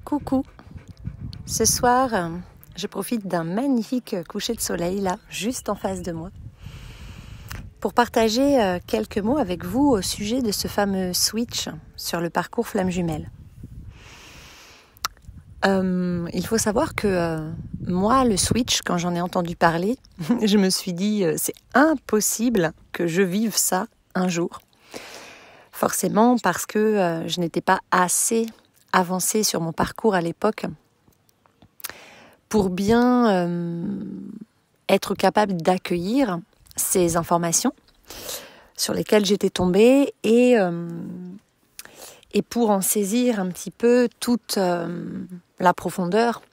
Coucou, ce soir je profite d'un magnifique coucher de soleil là, juste en face de moi, pour partager quelques mots avec vous au sujet de ce fameux switch sur le parcours Flamme Jumelle. Il faut savoir que moi, le switch, quand j'en ai entendu parler, je me suis dit c'est impossible que je vive ça un jour. Forcément parce que je n'étais pas assez avancée sur mon parcours à l'époque pour bien être capable d'accueillir ces informations sur lesquelles j'étais tombée et pour en saisir un petit peu toute la profondeur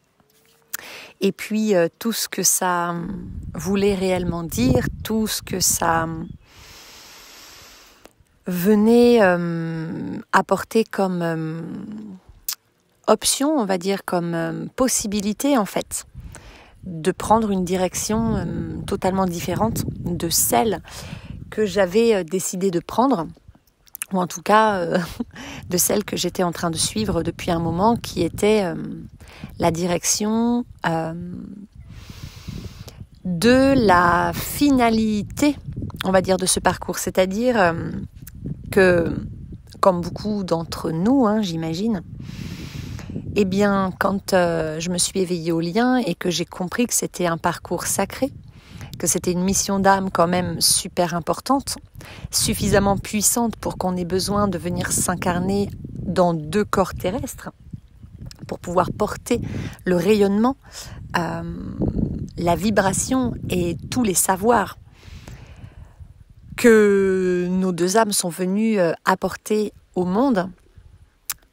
et puis tout ce que ça voulait réellement dire, tout ce que ça venait apporter comme option, on va dire, comme possibilité en fait, de prendre une direction totalement différente de celle que j'avais décidé de prendre, ou en tout cas de celle que j'étais en train de suivre depuis un moment, qui était la direction de la finalité, on va dire, de ce parcours. C'est-à-dire que, comme beaucoup d'entre nous, j'imagine, eh bien, quand je me suis éveillée au lien et que j'ai compris que c'était un parcours sacré, que c'était une mission d'âme quand même super importante, suffisamment puissante pour qu'on ait besoin de venir s'incarner dans 2 corps terrestres, pour pouvoir porter le rayonnement, la vibration et tous les savoirs que nos 2 âmes sont venues apporter au monde,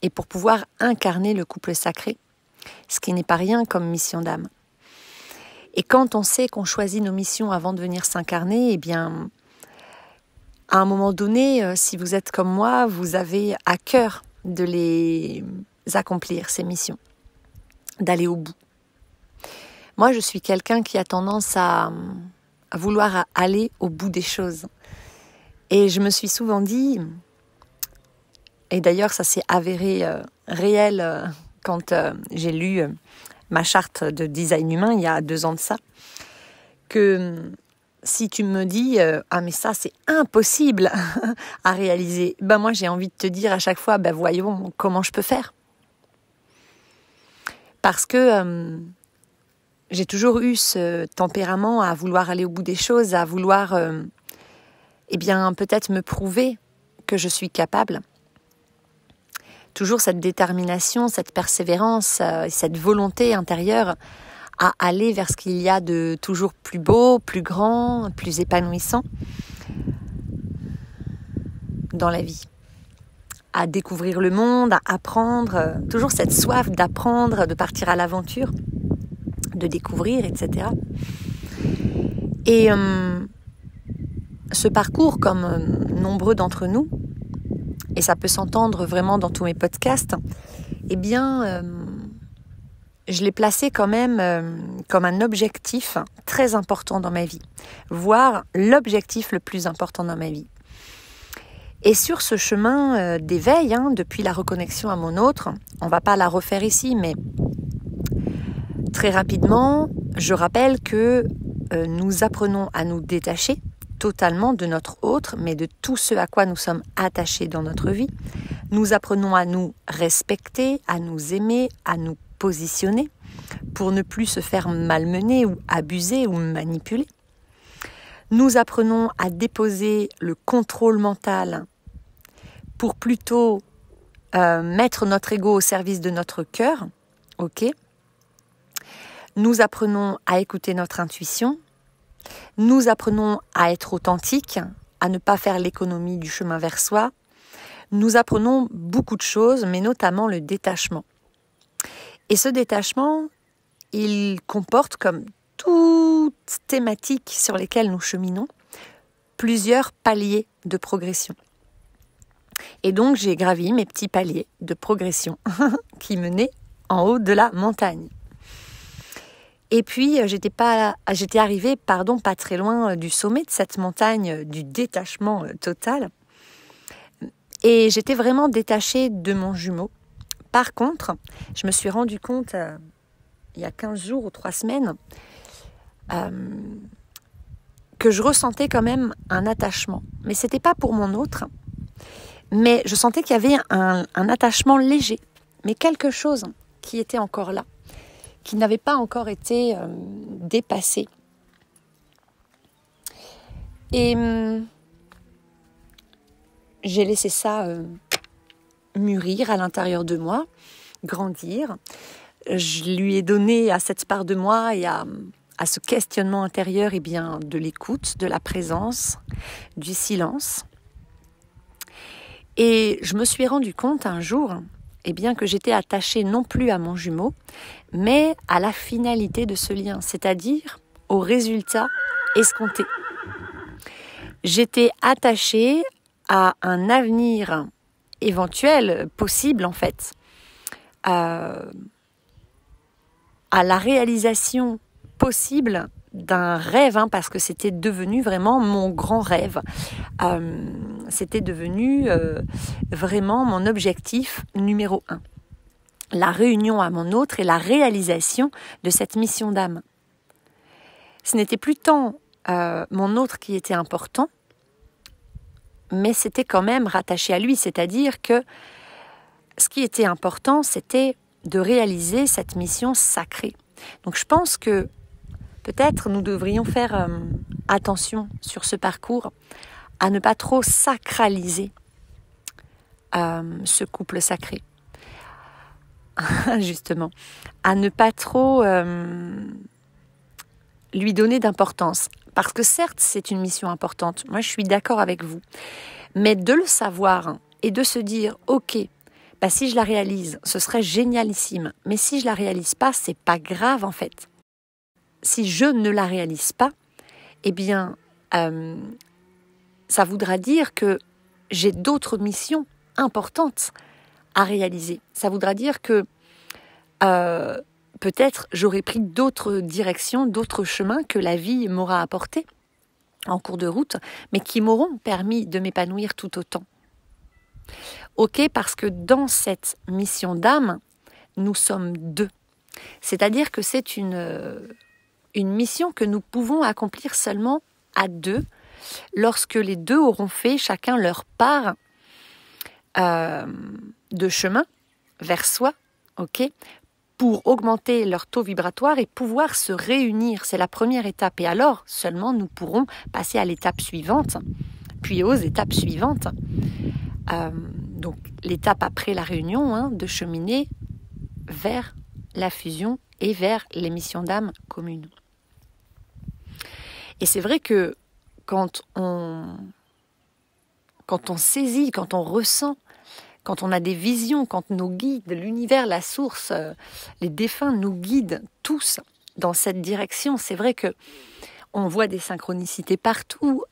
et pour pouvoir incarner le couple sacré, ce qui n'est pas rien comme mission d'âme. Et quand on sait qu'on choisit nos missions avant de venir s'incarner, eh bien, à un moment donné, si vous êtes comme moi, vous avez à cœur de les accomplir, ces missions, d'aller au bout. Moi, je suis quelqu'un qui a tendance à vouloir aller au bout des choses. Et je me suis souvent dit, et d'ailleurs ça s'est avéré réel quand j'ai lu ma charte de design humain il y a 2 ans de ça, que si tu me dis ah mais ça c'est impossible à réaliser, ben moi j'ai envie de te dire à chaque fois voyons comment je peux faire, parce que j'ai toujours eu ce tempérament à vouloir aller au bout des choses, à vouloir peut-être me prouver que je suis capable. Toujours cette détermination, cette persévérance, cette volonté intérieure à aller vers ce qu'il y a de toujours plus beau, plus grand, plus épanouissant dans la vie. À découvrir le monde, à apprendre, toujours cette soif d'apprendre, de partir à l'aventure, de découvrir, etc. Et ce parcours, comme nombreux d'entre nous, et ça peut s'entendre vraiment dans tous mes podcasts, je l'ai placé quand même comme un objectif très important dans ma vie, voire l'objectif le plus important dans ma vie. Et sur ce chemin d'éveil, depuis la reconnexion à mon autre, on ne va pas la refaire ici, mais très rapidement, je rappelle que nous apprenons à nous détacher totalement de notre autre, mais de tout ce à quoi nous sommes attachés dans notre vie. Nous apprenons à nous respecter, à nous aimer, à nous positionner pour ne plus se faire malmener ou abuser ou manipuler. Nous apprenons à déposer le contrôle mental pour plutôt mettre notre ego au service de notre cœur. Ok. Nous apprenons à écouter notre intuition. Nous apprenons à être authentiques, à ne pas faire l'économie du chemin vers soi. Nous apprenons beaucoup de choses, mais notamment le détachement. Et ce détachement, il comporte, comme toute thématique sur lesquelles nous cheminons, plusieurs paliers de progression. Et donc j'ai gravi mes petits paliers de progression qui menaient en haut de la montagne. Et puis, j'étais arrivée, pas très loin du sommet de cette montagne, du détachement total. Et j'étais vraiment détachée de mon jumeau, Par contre, je me suis rendu compte il y a 15 jours ou 3 semaines que je ressentais quand même un attachement. Mais ce n'était pas pour mon autre, mais je sentais qu'il y avait un attachement léger, mais quelque chose qui était encore là, qui n'avait pas encore été dépassé. Et j'ai laissé ça mûrir à l'intérieur de moi, grandir. Je lui ai donné à cette part de moi et à ce questionnement intérieur de l'écoute, de la présence, du silence. Et je me suis rendu compte un jour que j'étais attachée non plus à mon jumeau, mais à la finalité de ce lien, c'est-à-dire au résultat escompté. J'étais attachée à un avenir éventuel, possible en fait, à la réalisation possible d'un rêve, parce que c'était devenu vraiment mon grand rêve. C'était devenu vraiment mon objectif numéro 1. La réunion à mon autre et la réalisation de cette mission d'âme. Ce n'était plus tant mon autre qui était important, mais c'était quand même rattaché à lui, c'est-à-dire que ce qui était important, c'était de réaliser cette mission sacrée. Donc je pense que peut-être nous devrions faire attention sur ce parcours à ne pas trop sacraliser ce couple sacré. Justement, à ne pas trop lui donner d'importance. Parce que certes, c'est une mission importante. Moi, je suis d'accord avec vous. Mais de le savoir et de se dire, ok, si je la réalise, ce serait génialissime. Mais si je la réalise pas, c'est pas grave en fait. Si je ne la réalise pas, ça voudra dire que j'ai d'autres missions importantes à réaliser. Ça voudra dire que peut-être j'aurais pris d'autres directions, d'autres chemins que la vie m'aura apportés en cours de route, mais qui m'auront permis de m'épanouir tout autant. Ok, parce que dans cette mission d'âme, nous sommes deux. C'est-à-dire que c'est une mission que nous pouvons accomplir seulement à deux, lorsque les deux auront fait chacun leur part de chemin vers soi, ok, pour augmenter leur taux vibratoire et pouvoir se réunir. C'est la première étape. Et alors, seulement, nous pourrons passer à l'étape suivante, puis aux étapes suivantes. Donc, l'étape après la réunion, de cheminer vers la fusion et vers les missions d'âme communes. Et c'est vrai que quand on saisit, quand on ressent, quand on a des visions, quand nos guides, l'univers, la source, les défunts nous guident tous dans cette direction, c'est vrai que on voit des synchronicités partout.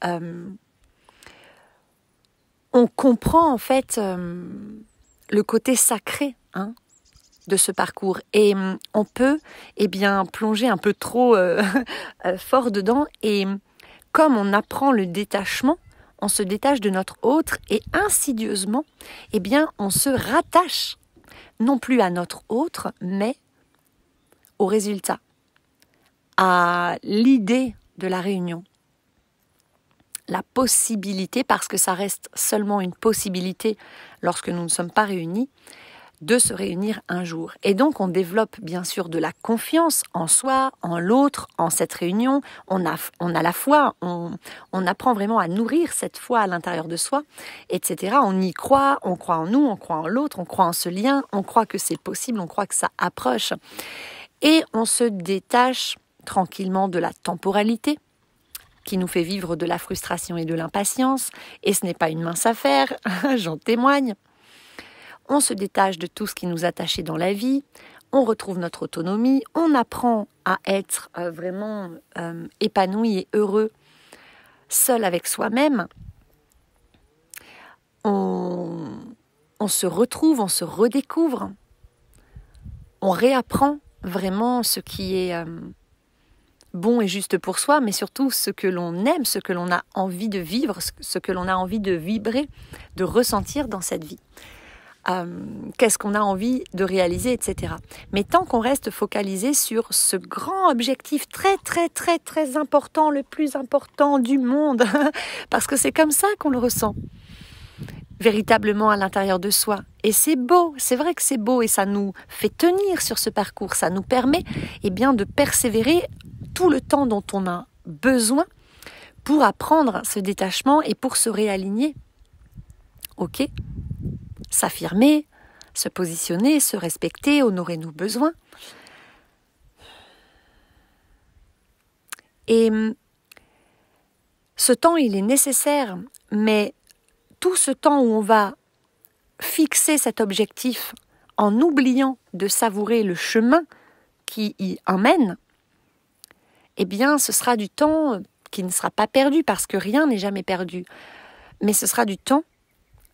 On comprend en fait le côté sacré de ce parcours. Et on peut plonger un peu trop fort dedans. Et comme on apprend le détachement, on se détache de notre autre et insidieusement, on se rattache non plus à notre autre, mais au résultat, à l'idée de la réunion. La possibilité, parce que ça reste seulement une possibilité lorsque nous ne sommes pas réunis, de se réunir un jour. Et donc, on développe bien sûr de la confiance en soi, en l'autre, en cette réunion. On a la foi, on apprend vraiment à nourrir cette foi à l'intérieur de soi, etc. On y croit, on croit en nous, on croit en l'autre, on croit en ce lien, on croit que c'est possible, on croit que ça approche. Et on se détache tranquillement de la temporalité, qui nous fait vivre de la frustration et de l'impatience. Et ce n'est pas une mince affaire, j'en témoigne. On se détache de tout ce qui nous attachait dans la vie, on retrouve notre autonomie, on apprend à être vraiment épanoui et heureux seul avec soi-même. On se retrouve, on se redécouvre, on réapprend vraiment ce qui est bon et juste pour soi, mais surtout ce que l'on aime, ce que l'on a envie de vivre, ce que l'on a envie de vibrer, de ressentir dans cette vie. qu'est-ce qu'on a envie de réaliser, etc. Mais tant qu'on reste focalisé sur ce grand objectif très, très, très, très important, le plus important du monde, parce que c'est comme ça qu'on le ressent, véritablement à l'intérieur de soi. Et c'est beau, c'est vrai que c'est beau, et ça nous fait tenir sur ce parcours, ça nous permet de persévérer tout le temps dont on a besoin pour apprendre ce détachement et pour se réaligner. Ok ? S'affirmer, se positionner, se respecter, honorer nos besoins. Et ce temps, il est nécessaire, mais tout ce temps où on va fixer cet objectif en oubliant de savourer le chemin qui y emmène, ce sera du temps qui ne sera pas perdu, parce que rien n'est jamais perdu. Mais ce sera du temps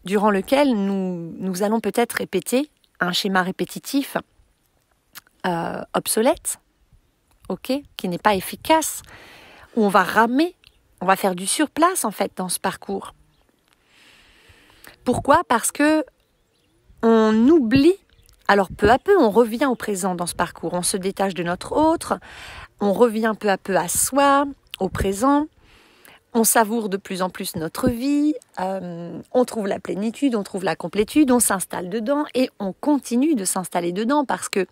durant lequel nous allons peut-être répéter un schéma répétitif obsolète, qui n'est pas efficace, où on va ramer, on va faire du surplace en fait dans ce parcours. Pourquoi ? Parce que on oublie, alors peu à peu on revient au présent dans ce parcours, on se détache de notre autre, on revient peu à peu à soi, au présent. On savoure de plus en plus notre vie, on trouve la plénitude, on trouve la complétude, on s'installe dedans et on continue de s'installer dedans parce que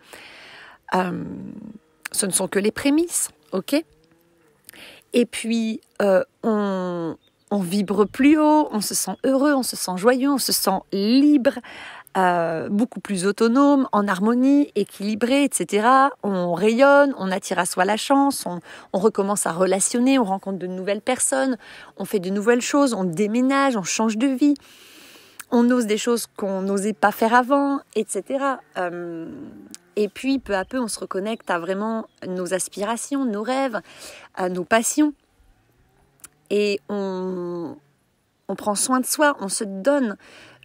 ce ne sont que les prémices, ok ? Et puis, on vibre plus haut, on se sent heureux, on se sent joyeux, on se sent libre, beaucoup plus autonome, en harmonie, équilibré, etc. On rayonne, on attire à soi la chance, on recommence à relationner, on rencontre de nouvelles personnes, on fait de nouvelles choses, on déménage, on change de vie, on ose des choses qu'on n'osait pas faire avant, etc. Et puis, peu à peu, on se reconnecte à vraiment nos aspirations, nos rêves, à nos passions. Et on prend soin de soi, on se donne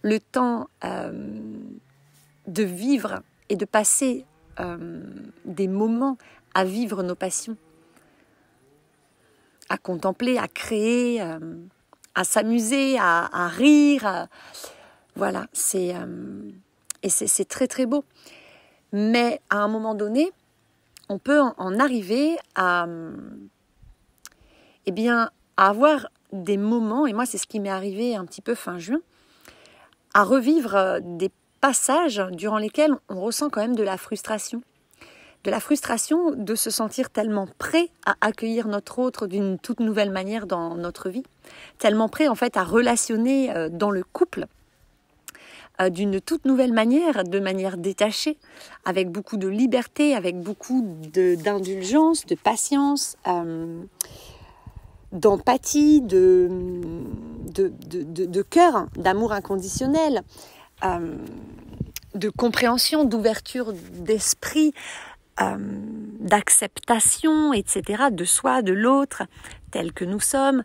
le temps de vivre et de passer des moments à vivre nos passions, à contempler, à créer, à s'amuser, à rire. Voilà, c'est très très beau. Mais à un moment donné, on peut en arriver à avoir des moments, et moi c'est ce qui m'est arrivé un petit peu fin juin, à revivre des passages durant lesquels on ressent quand même de la frustration. De la frustration de se sentir tellement prêt à accueillir notre autre d'une toute nouvelle manière dans notre vie, tellement prêt en fait à relationner dans le couple d'une toute nouvelle manière, de manière détachée, avec beaucoup de liberté, avec beaucoup d'indulgence, de patience, d'empathie, de cœur, d'amour inconditionnel, de compréhension, d'ouverture d'esprit, d'acceptation, etc., de soi, de l'autre, tel que nous sommes.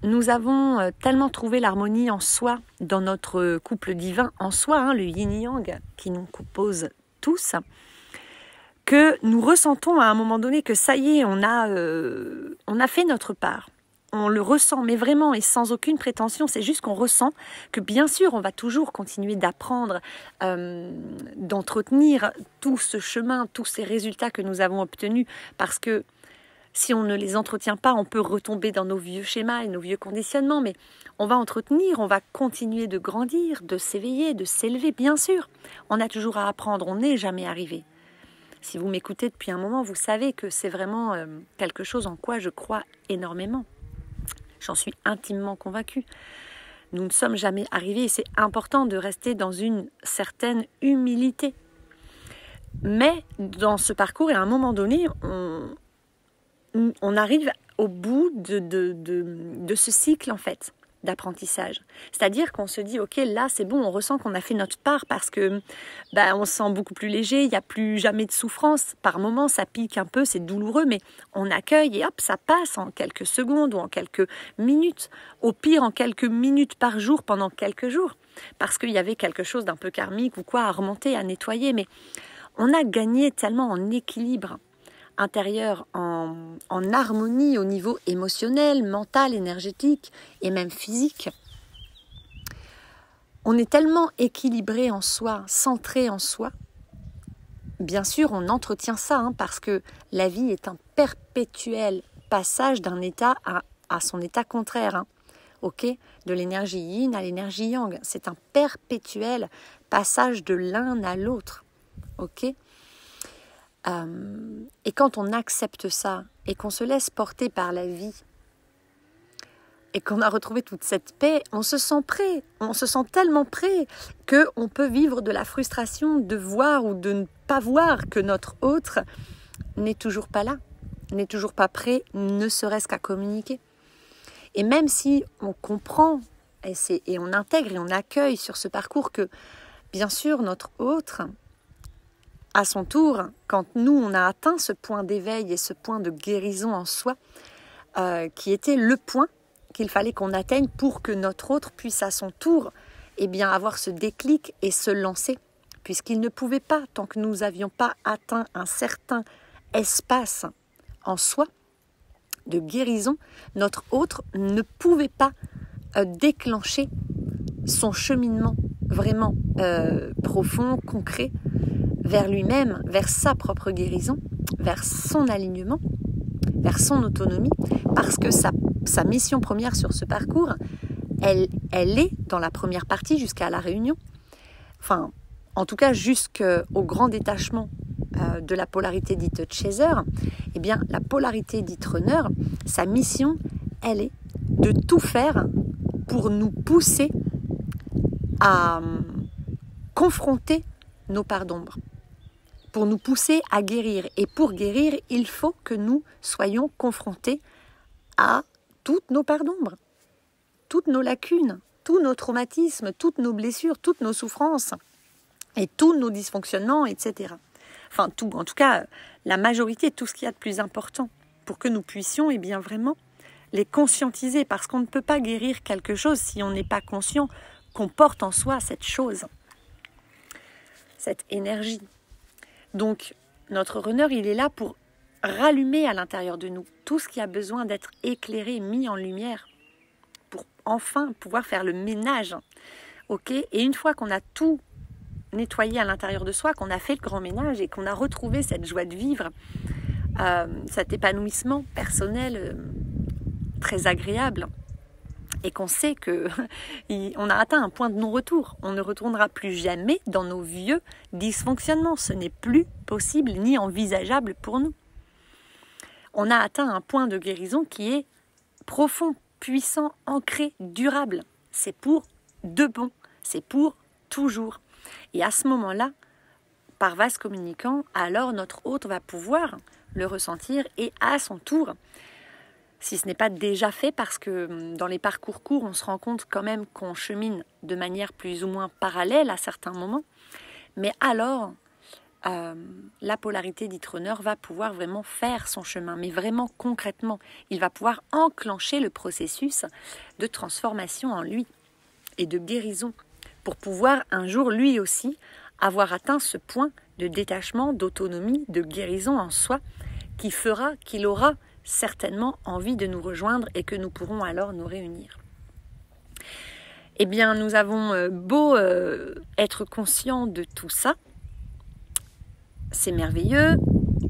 Nous avons tellement trouvé l'harmonie en soi, dans notre couple divin en soi, le yin-yang qui nous compose tous, que nous ressentons à un moment donné que ça y est, on a fait notre part. On le ressent, mais vraiment et sans aucune prétention, c'est juste qu'on ressent que bien sûr, on va toujours continuer d'apprendre, d'entretenir tout ce chemin, tous ces résultats que nous avons obtenus, parce que si on ne les entretient pas, on peut retomber dans nos vieux schémas et nos vieux conditionnements, mais on va entretenir, on va continuer de grandir, de s'éveiller, de s'élever, bien sûr. On a toujours à apprendre, on n'est jamais arrivé. Si vous m'écoutez depuis un moment, vous savez que c'est vraiment quelque chose en quoi je crois énormément. J'en suis intimement convaincue. Nous ne sommes jamais arrivés et c'est important de rester dans une certaine humilité. Mais dans ce parcours, et à un moment donné, on arrive au bout de ce cycle en fait d'apprentissage. C'est-à-dire qu'on se dit, ok, là c'est bon, on ressent qu'on a fait notre part parce que on se sent beaucoup plus léger, il n'y a plus jamais de souffrance. Par moments, ça pique un peu, c'est douloureux, mais on accueille et hop, ça passe en quelques secondes ou en quelques minutes. Au pire, en quelques minutes par jour pendant quelques jours. Parce qu'il y avait quelque chose d'un peu karmique ou quoi à remonter, à nettoyer. Mais on a gagné tellement en équilibre intérieur, en harmonie au niveau émotionnel, mental, énergétique et même physique. On est tellement équilibré en soi, centré en soi. Bien sûr, on entretient ça, parce que la vie est un perpétuel passage d'un état à son état contraire. Ok, de l'énergie yin à l'énergie yang. C'est un perpétuel passage de l'un à l'autre. Ok, et quand on accepte ça et qu'on se laisse porter par la vie et qu'on a retrouvé toute cette paix, on se sent prêt. On se sent tellement prêt qu'on peut vivre de la frustration de voir ou de ne pas voir que notre autre n'est toujours pas là, n'est toujours pas prêt, ne serait-ce qu'à communiquer. Et même si on comprend et on intègre et on accueille sur ce parcours que, bien sûr, notre autre, à son tour, quand nous, on a atteint ce point d'éveil et ce point de guérison en soi, qui était le point qu'il fallait qu'on atteigne pour que notre autre puisse à son tour avoir ce déclic et se lancer, puisqu'il ne pouvait pas, tant que nous n'avions pas atteint un certain espace en soi de guérison, notre autre ne pouvait pas déclencher son cheminement vraiment profond, concret, vers lui-même, vers sa propre guérison, vers son alignement, vers son autonomie, parce que sa mission première sur ce parcours, elle est dans la première partie jusqu'à la réunion, enfin, en tout cas jusqu'au grand détachement de la polarité dite chaser. Eh bien, la polarité dite runner, sa mission, elle est de tout faire pour nous pousser à confronter nos parts d'ombre, pour nous pousser à guérir. Et pour guérir, il faut que nous soyons confrontés à toutes nos parts d'ombre, toutes nos lacunes, tous nos traumatismes, toutes nos blessures, toutes nos souffrances et tous nos dysfonctionnements, etc. Enfin, tout, en tout cas, la majorité de tout ce qu'il y a de plus important pour que nous puissions vraiment les conscientiser, parce qu'on ne peut pas guérir quelque chose si on n'est pas conscient qu'on porte en soi cette chose, cette énergie. Donc, notre runner, il est là pour rallumer à l'intérieur de nous tout ce qui a besoin d'être éclairé, mis en lumière, pour enfin pouvoir faire le ménage. Ok ? Et une fois qu'on a tout nettoyé à l'intérieur de soi, qu'on a fait le grand ménage et qu'on a retrouvé cette joie de vivre, cet épanouissement personnel très agréable, et qu'on sait qu'on a atteint un point de non-retour. On ne retournera plus jamais dans nos vieux dysfonctionnements. Ce n'est plus possible ni envisageable pour nous. On a atteint un point de guérison qui est profond, puissant, ancré, durable. C'est pour de bon, c'est pour toujours. Et à ce moment-là, par vase communicant, alors notre hôte va pouvoir le ressentir et à son tour, si ce n'est pas déjà fait, parce que dans les parcours courts, on se rend compte quand même qu'on chemine de manière plus ou moins parallèle à certains moments, mais alors la polarité dite runner va pouvoir vraiment faire son chemin, mais vraiment concrètement. Il va pouvoir enclencher le processus de transformation en lui et de guérison pour pouvoir un jour lui aussi avoir atteint ce point de détachement, d'autonomie, de guérison en soi qui fera qu'il aura certainement envie de nous rejoindre et que nous pourrons alors nous réunir. Eh bien, nous avons beau être conscients de tout ça, c'est merveilleux.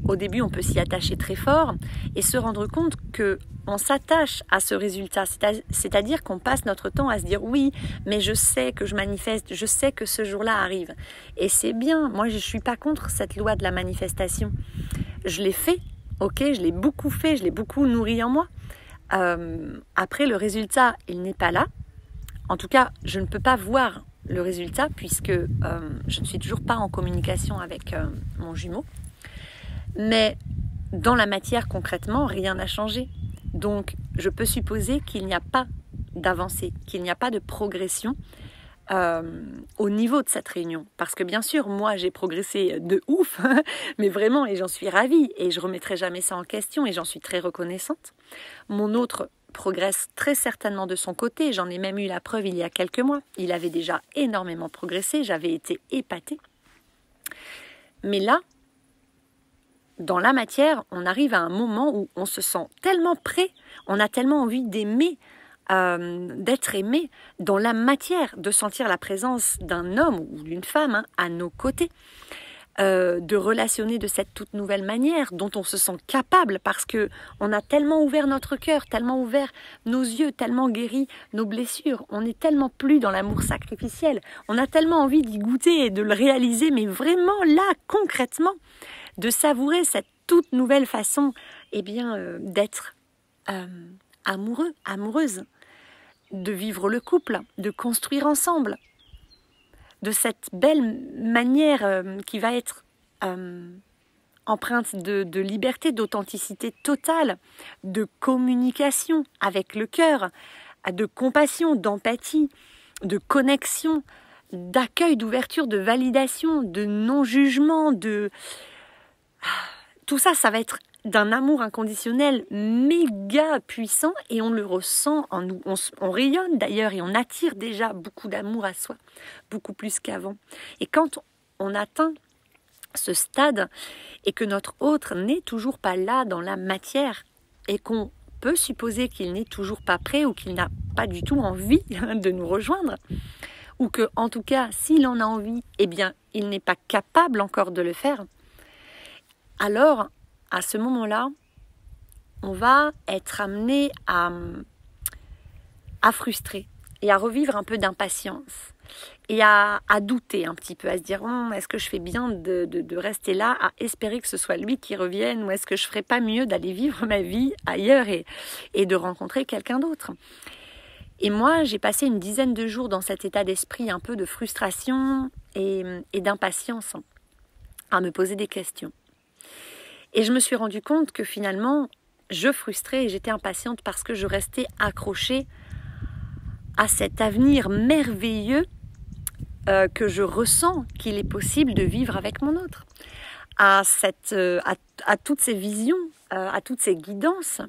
Au début, on peut s'y attacher très fort et se rendre compte qu'on s'attache à ce résultat. C'est-à-dire qu'on passe notre temps à se dire « oui, mais je sais que je manifeste, je sais que ce jour-là arrive ». Et c'est bien, moi je ne suis pas contre cette loi de la manifestation. Je l'ai fait, ok, je l'ai beaucoup fait, je l'ai beaucoup nourri en moi. Après, le résultat, il n'est pas là. En tout cas, je ne peux pas voir le résultat puisque je ne suis toujours pas en communication avec mon jumeau. Mais dans la matière, concrètement, rien n'a changé. Donc, je peux supposer qu'il n'y a pas d'avancée, qu'il n'y a pas de progression au niveau de cette réunion. Parce que bien sûr, moi, j'ai progressé de ouf, mais vraiment, et j'en suis ravie, et je ne remettrai jamais ça en question, et j'en suis très reconnaissante. Mon autre progresse très certainement de son côté, j'en ai même eu la preuve il y a quelques mois. Il avait déjà énormément progressé, j'avais été épatée. Mais là, dans la matière, on arrive à un moment où on se sent tellement prêt, on a tellement envie d'aimer d'être aimé dans la matière, de sentir la présence d'un homme ou d'une femme à nos côtés, de relationner de cette toute nouvelle manière dont on se sent capable parce que on a tellement ouvert notre cœur, tellement ouvert nos yeux, tellement guéri nos blessures. On n'est tellement plus dans l'amour sacrificiel. On a tellement envie d'y goûter et de le réaliser, mais vraiment là, concrètement, de savourer cette toute nouvelle façon d'être amoureux, amoureuse, de vivre le couple, de construire ensemble, de cette belle manière qui va être empreinte de liberté, d'authenticité totale, de communication avec le cœur, de compassion, d'empathie, de connexion, d'accueil, d'ouverture, de validation, de non-jugement, tout ça, ça va être d'un amour inconditionnel méga puissant et on le ressent en nous. On rayonne d'ailleurs et on attire déjà beaucoup d'amour à soi, beaucoup plus qu'avant. Et quand on atteint ce stade et que notre autre n'est toujours pas là dans la matière et qu'on peut supposer qu'il n'est toujours pas prêt ou qu'il n'a pas du tout envie de nous rejoindre, ou que, en tout cas, s'il en a envie, il n'est pas capable encore de le faire, alors, à ce moment-là, on va être amené à frustrer et à revivre un peu d'impatience et à douter un petit peu, à se dire est-ce que je fais bien de rester là, à espérer que ce soit lui qui revienne, ou est-ce que je ferais pas mieux d'aller vivre ma vie ailleurs et de rencontrer quelqu'un d'autre. Et moi, j'ai passé une dizaine de jours dans cet état d'esprit un peu de frustration et d'impatience, à me poser des questions. Et je me suis rendu compte que finalement, je frustrais et j'étais impatiente parce que je restais accrochée à cet avenir merveilleux que je ressens qu'il est possible de vivre avec mon autre, à toutes ces visions, à toutes ces guidances,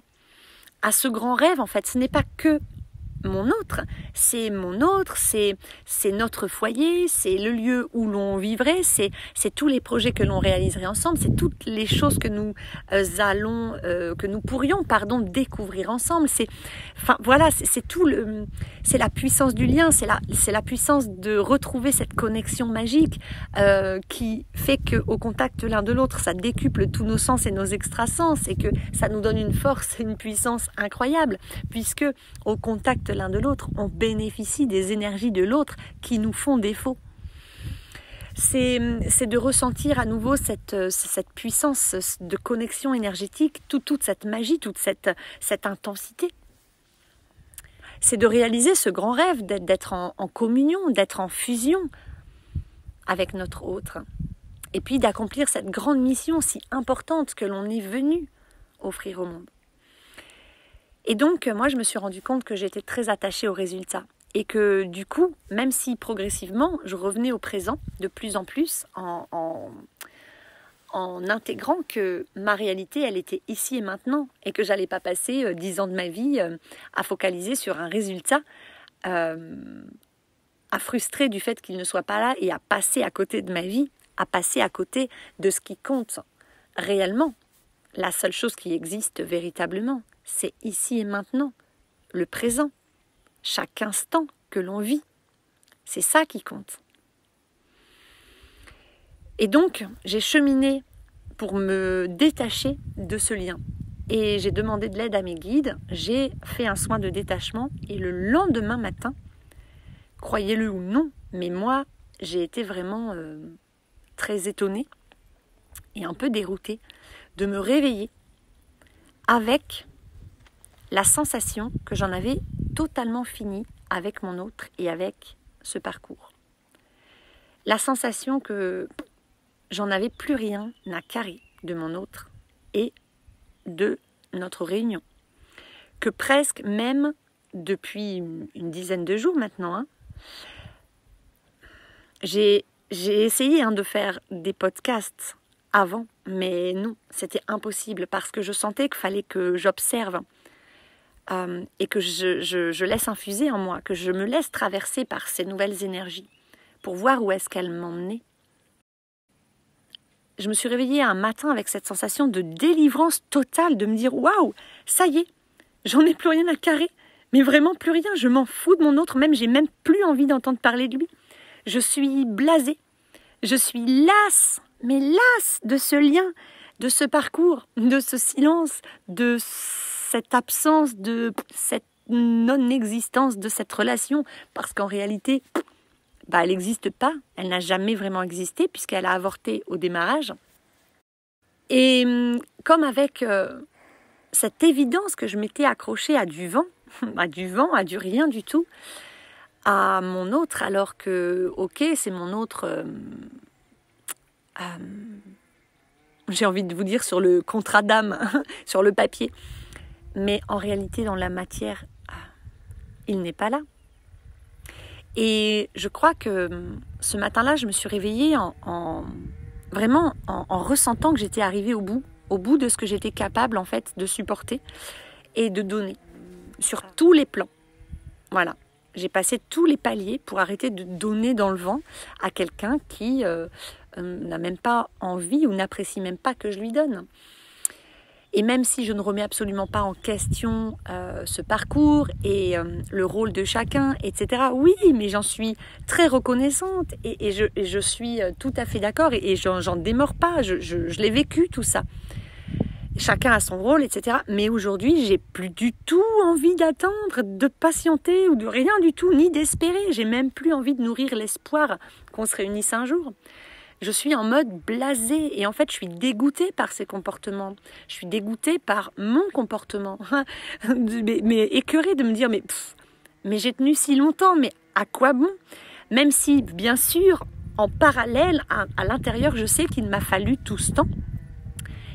à ce grand rêve. En fait, ce n'est pas que mon autre, c'est notre foyer, c'est le lieu où l'on vivrait, c'est tous les projets que l'on réaliserait ensemble, c'est toutes les choses que nous pourrions découvrir ensemble. C'est la puissance du lien, c'est la puissance de retrouver cette connexion magique qui fait qu'au contact l'un de l'autre, ça décuple tous nos sens et nos extrasens et que ça nous donne une force et une puissance incroyable, puisque au contact l'un de l'autre, on bénéficie des énergies de l'autre qui nous font défaut. C'est de ressentir à nouveau cette puissance de connexion énergétique, toute cette magie, toute cette intensité. C'est de réaliser ce grand rêve d'être en communion, d'être en fusion avec notre autre. Et puis d'accomplir cette grande mission si importante que l'on est venu offrir au monde. Et donc, moi, je me suis rendu compte que j'étais très attachée aux résultats. Et que du coup, même si progressivement, je revenais au présent de plus en plus en intégrant que ma réalité, elle était ici et maintenant. Et que j'allais pas passer 10 ans de ma vie à focaliser sur un résultat, à frustrer du fait qu'il ne soit pas là et à passer à côté de ma vie, à passer à côté de ce qui compte réellement. La seule chose qui existe véritablement, c'est ici et maintenant, le présent, chaque instant que l'on vit. C'est ça qui compte. Et donc, j'ai cheminé pour me détacher de ce lien. Et j'ai demandé de l'aide à mes guides, j'ai fait un soin de détachement et le lendemain matin, croyez-le ou non, mais moi, j'ai été vraiment très étonnée et un peu déroutée de me réveiller avec la sensation que j'en avais totalement fini avec mon autre et avec ce parcours. La sensation que j'en avais plus rien à carrer de mon autre et de notre réunion. Que presque même depuis une dizaine de jours maintenant, j'ai essayé de faire des podcasts avant, mais non, c'était impossible parce que je sentais qu'il fallait que j'observe et que je laisse infuser en moi, que je me laisse traverser par ces nouvelles énergies pour voir où est-ce qu'elles m'emmenaient. Je me suis réveillée un matin avec cette sensation de délivrance totale, de me dire « Waouh, ça y est, j'en ai plus rien à carrer, Mais vraiment plus rien, je m'en fous de mon autre, même j'ai même plus envie d'entendre parler de lui. Je suis blasée, je suis lasse, mais lasse de ce lien, de ce parcours, de ce silence, de cette absence, de cette non-existence de cette relation, parce qu'en réalité, elle n'existe pas, elle n'a jamais vraiment existé puisqu'elle a avorté au démarrage. Et comme avec cette évidence que je m'étais accrochée à du vent, à du rien du tout, à mon autre, alors que, ok, c'est mon autre, j'ai envie de vous dire sur le contrat d'âme, sur le papier, mais en réalité dans la matière, il n'est pas là. Et je crois que ce matin-là, je me suis réveillée en ressentant que j'étais arrivée au bout de ce que j'étais capable en fait de supporter et de donner sur tous les plans. Voilà, j'ai passé tous les paliers pour arrêter de donner dans le vent à quelqu'un qui n'a même pas envie ou n'apprécie même pas que je lui donne. Et même si je ne remets absolument pas en question ce parcours et le rôle de chacun, etc. Oui, mais j'en suis très reconnaissante et je suis tout à fait d'accord et j'en démords pas. Je l'ai vécu tout ça. Chacun a son rôle, etc. Mais aujourd'hui, j'ai plus du tout envie d'attendre, de patienter ou de rien du tout, ni d'espérer. J'ai même plus envie de nourrir l'espoir qu'on se réunisse un jour. Je suis en mode blasé et en fait je suis dégoûtée par ces comportements. Je suis dégoûtée par mon comportement. mais écœurée de me dire mais j'ai tenu si longtemps, mais à quoi bon? Même si bien sûr en parallèle à l'intérieur je sais qu'il m'a fallu tout ce temps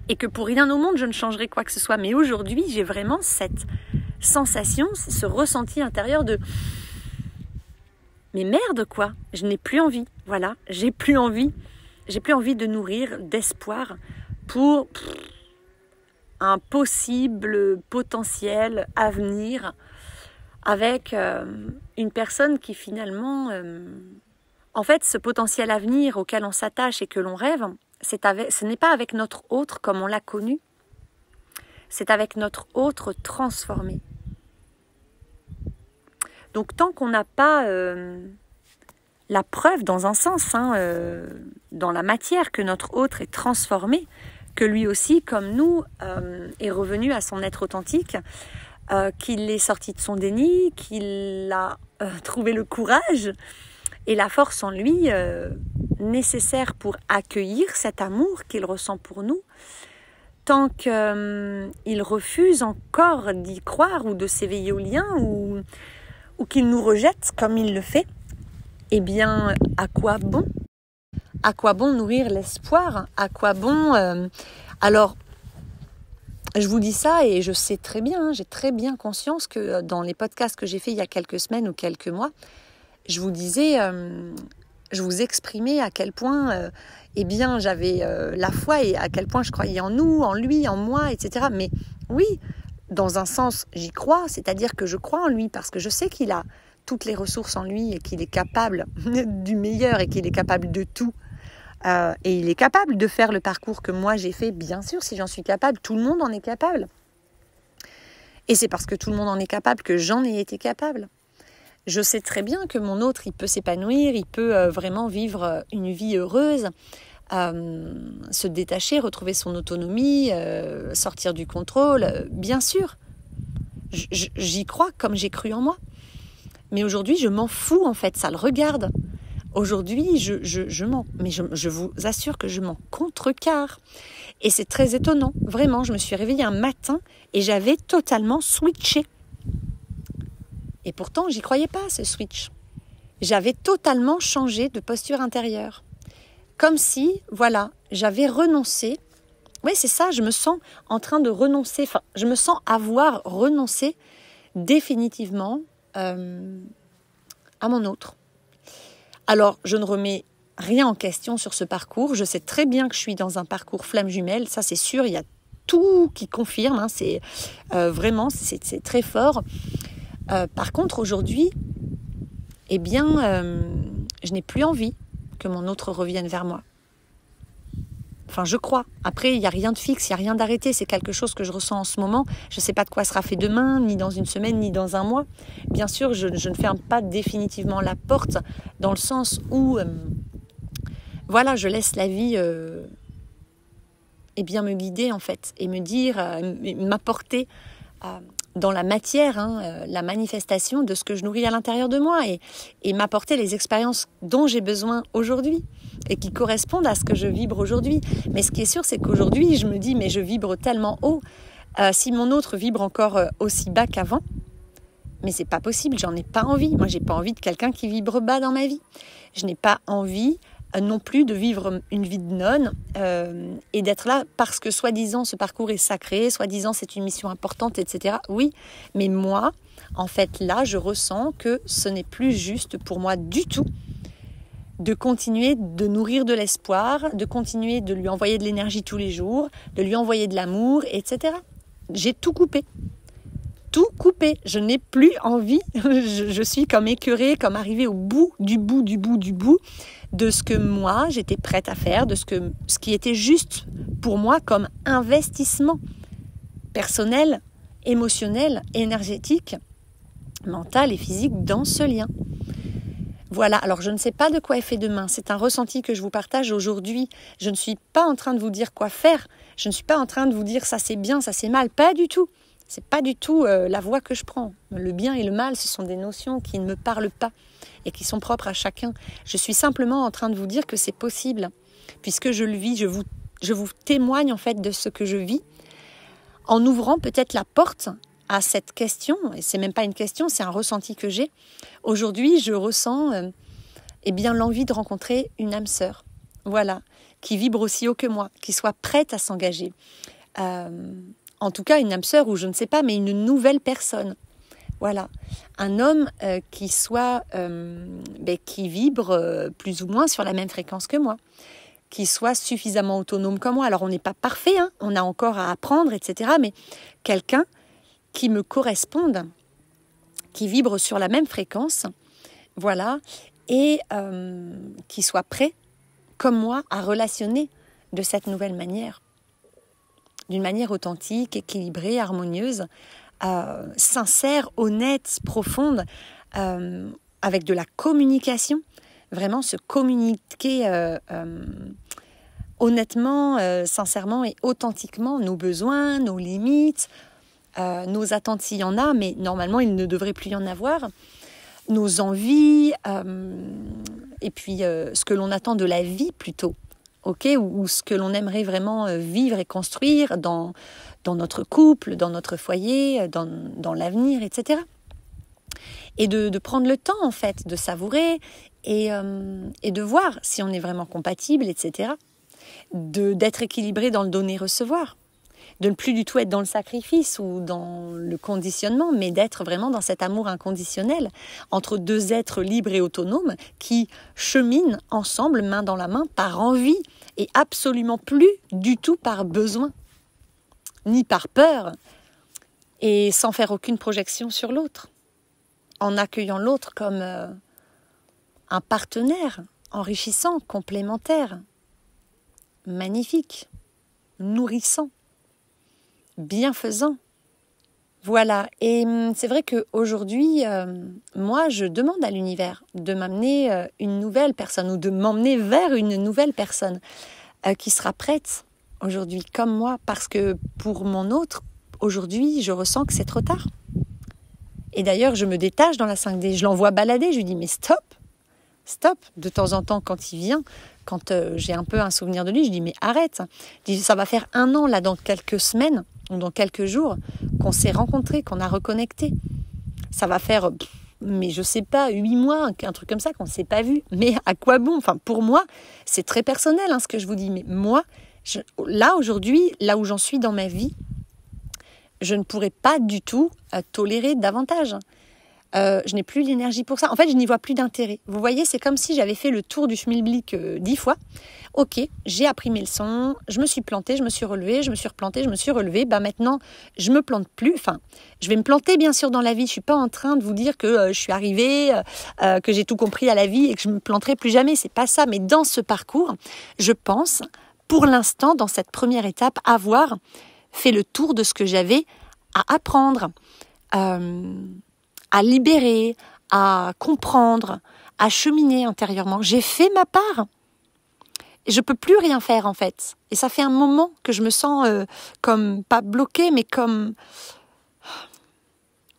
et que pour rien au monde je ne changerai quoi que ce soit. Mais aujourd'hui j'ai vraiment cette sensation, ce ressenti intérieur de mais merde quoi, je n'ai plus envie. Voilà, j'ai plus envie de nourrir d'espoir pour un possible potentiel avenir avec une personne qui finalement... en fait, ce potentiel avenir auquel on s'attache et que l'on rêve, ce n'est pas avec notre autre comme on l'a connu, c'est avec notre autre transformé. Donc tant qu'on n'a pas... la preuve dans un sens, dans la matière, que notre autre est transformé, que lui aussi, comme nous, est revenu à son être authentique, qu'il est sorti de son déni, qu'il a trouvé le courage et la force en lui nécessaire pour accueillir cet amour qu'il ressent pour nous, tant qu'il refuse encore d'y croire ou de s'éveiller au lien ou qu'il nous rejette comme il le fait, eh bien, à quoi bon? À quoi bon nourrir l'espoir? À quoi bon Alors, je vous dis ça et je sais très bien, j'ai très bien conscience que dans les podcasts que j'ai fait il y a quelques semaines ou quelques mois, je vous disais, je vous exprimais à quel point j'avais la foi et à quel point je croyais en nous, en lui, en moi, etc. Mais oui, dans un sens, j'y crois, c'est-à-dire que je crois en lui parce que je sais qu'il a toutes les ressources en lui et qu'il est capable du meilleur et qu'il est capable de tout. Et il est capable de faire le parcours que moi j'ai fait, bien sûr, si j'en suis capable, tout le monde en est capable. Et c'est parce que tout le monde en est capable que j'en ai été capable. Je sais très bien que mon autre, il peut s'épanouir, il peut vraiment vivre une vie heureuse, se détacher, retrouver son autonomie, sortir du contrôle, bien sûr. J'y crois comme j'ai cru en moi. Mais aujourd'hui, je m'en fous en fait, ça le regarde. Aujourd'hui, je vous assure que je m'en contrecarre. Et c'est très étonnant, vraiment. Je me suis réveillée un matin et j'avais totalement switché. Et pourtant, j'y croyais pas, ce switch. J'avais totalement changé de posture intérieure. Comme si, voilà, j'avais renoncé. Oui, c'est ça, je me sens en train de renoncer. Enfin, je me sens avoir renoncé définitivement à mon autre. Alors, je ne remets rien en question sur ce parcours. Je sais très bien que je suis dans un parcours flamme jumelle. Ça, c'est sûr. Il y a tout qui confirme. C'est vraiment, c'est très fort. Par contre, aujourd'hui, je n'ai plus envie que mon autre revienne vers moi. Enfin, je crois. Après, il n'y a rien de fixe, il n'y a rien d'arrêté. C'est quelque chose que je ressens en ce moment. Je ne sais pas de quoi sera fait demain, ni dans une semaine, ni dans un mois. Bien sûr, je ne ferme pas définitivement la porte dans le sens où, voilà, je laisse la vie bien me guider, en fait, et me dire, m'apporter dans la matière, la manifestation de ce que je nourris à l'intérieur de moi et m'apporter les expériences dont j'ai besoin aujourd'hui et qui correspondent à ce que je vibre aujourd'hui. Mais ce qui est sûr, c'est qu'aujourd'hui, je me dis, mais je vibre tellement haut. Si mon autre vibre encore aussi bas qu'avant, mais c'est pas possible, j'en ai pas envie. Moi, j'ai pas envie de quelqu'un qui vibre bas dans ma vie. Je n'ai pas envie non plus de vivre une vie de nonne et d'être là parce que soi-disant ce parcours est sacré, soi-disant c'est une mission importante, etc. Oui, mais moi, en fait, là, je ressens que ce n'est plus juste pour moi du tout de continuer de nourrir de l'espoir, de continuer de lui envoyer de l'énergie tous les jours, de lui envoyer de l'amour, etc. J'ai tout coupé. Tout coupé. Je n'ai plus envie. Je suis comme écœurée, comme arrivée au bout de ce que moi, j'étais prête à faire, de ce qui était juste pour moi comme investissement personnel, émotionnel, énergétique, mental et physique dans ce lien. Voilà, alors je ne sais pas de quoi est fait demain. C'est un ressenti que je vous partage aujourd'hui. Je ne suis pas en train de vous dire quoi faire. Je ne suis pas en train de vous dire ça c'est bien, ça c'est mal. Pas du tout. C'est pas du tout la voie que je prends. Le bien et le mal, ce sont des notions qui ne me parlent pas et qui sont propres à chacun. Je suis simplement en train de vous dire que c'est possible, puisque je le vis. Je vous témoigne en fait de ce que je vis, en ouvrant peut-être la porte à cette question. Et c'est même pas une question, c'est un ressenti que j'ai. Aujourd'hui, je ressens l'envie de rencontrer une âme sœur, voilà, qui vibre aussi haut que moi, qui soit prête à s'engager. En tout cas, une âme sœur ou je ne sais pas, mais une nouvelle personne. Voilà, un homme qui soit, qui vibre plus ou moins sur la même fréquence que moi, qui soit suffisamment autonome comme moi. Alors, on n'est pas parfait, on a encore à apprendre, etc. Mais quelqu'un qui me corresponde, qui vibre sur la même fréquence, voilà, et qui soit prêt, comme moi, à relationner de cette nouvelle manière. D'une manière authentique, équilibrée, harmonieuse, sincère, honnête, profonde, avec de la communication. Vraiment se communiquer honnêtement, sincèrement et authentiquement nos besoins, nos limites, nos attentes s'il y en a, mais normalement il ne devrait plus y en avoir, nos envies, et puis ce que l'on attend de la vie plutôt. Okay, ou ce que l'on aimerait vraiment vivre et construire dans notre couple, dans notre foyer, dans l'avenir, etc. Et de prendre le temps, en fait, de savourer et de voir si on est vraiment compatible, etc. D'être équilibré dans le donner-recevoir. De ne plus du tout être dans le sacrifice ou dans le conditionnement, mais d'être vraiment dans cet amour inconditionnel entre deux êtres libres et autonomes qui cheminent ensemble, main dans la main, par envie et absolument plus du tout par besoin, ni par peur, et sans faire aucune projection sur l'autre, en accueillant l'autre comme un partenaire enrichissant, complémentaire, magnifique, nourrissant, bienfaisant. Voilà, et c'est vrai qu'aujourd'hui, moi, je demande à l'univers de m'amener une nouvelle personne ou de m'emmener vers une nouvelle personne qui sera prête aujourd'hui, comme moi, parce que pour mon autre, aujourd'hui, je ressens que c'est trop tard. Et d'ailleurs, je me détache dans la 5D, je l'envoie balader, je lui dis « mais stop !» De temps en temps, quand il vient, quand j'ai un peu un souvenir de lui, je dis « mais arrête !» Je dis « ça va faire 1 an, là, dans quelques semaines, ou dans quelques jours, qu'on s'est rencontrés, qu'on a reconnecté. Ça va faire, mais je sais pas, 8 mois, un truc comme ça, qu'on ne s'est pas vu. Mais à quoi bon ? Enfin, pour moi, c'est très personnel ce que je vous dis. Mais moi, là, aujourd'hui, là où j'en suis dans ma vie, je ne pourrais pas du tout tolérer davantage. Je n'ai plus l'énergie pour ça. En fait, je n'y vois plus d'intérêt. Vous voyez, c'est comme si j'avais fait le tour du schmilblick 10 fois. Ok, j'ai appris mes leçons, je me suis plantée, je me suis relevée, je me suis replantée, je me suis relevée. Maintenant, je me plante plus. Enfin, je vais me planter bien sûr dans la vie. Je suis pas en train de vous dire que je suis arrivée, que j'ai tout compris à la vie et que je me planterai plus jamais. C'est pas ça. Mais dans ce parcours, je pense pour l'instant, dans cette première étape, avoir fait le tour de ce que j'avais à apprendre, à libérer, à comprendre, à cheminer intérieurement. J'ai fait ma part. Et je peux plus rien faire en fait. Et ça fait un moment que je me sens comme, pas bloquée, mais comme...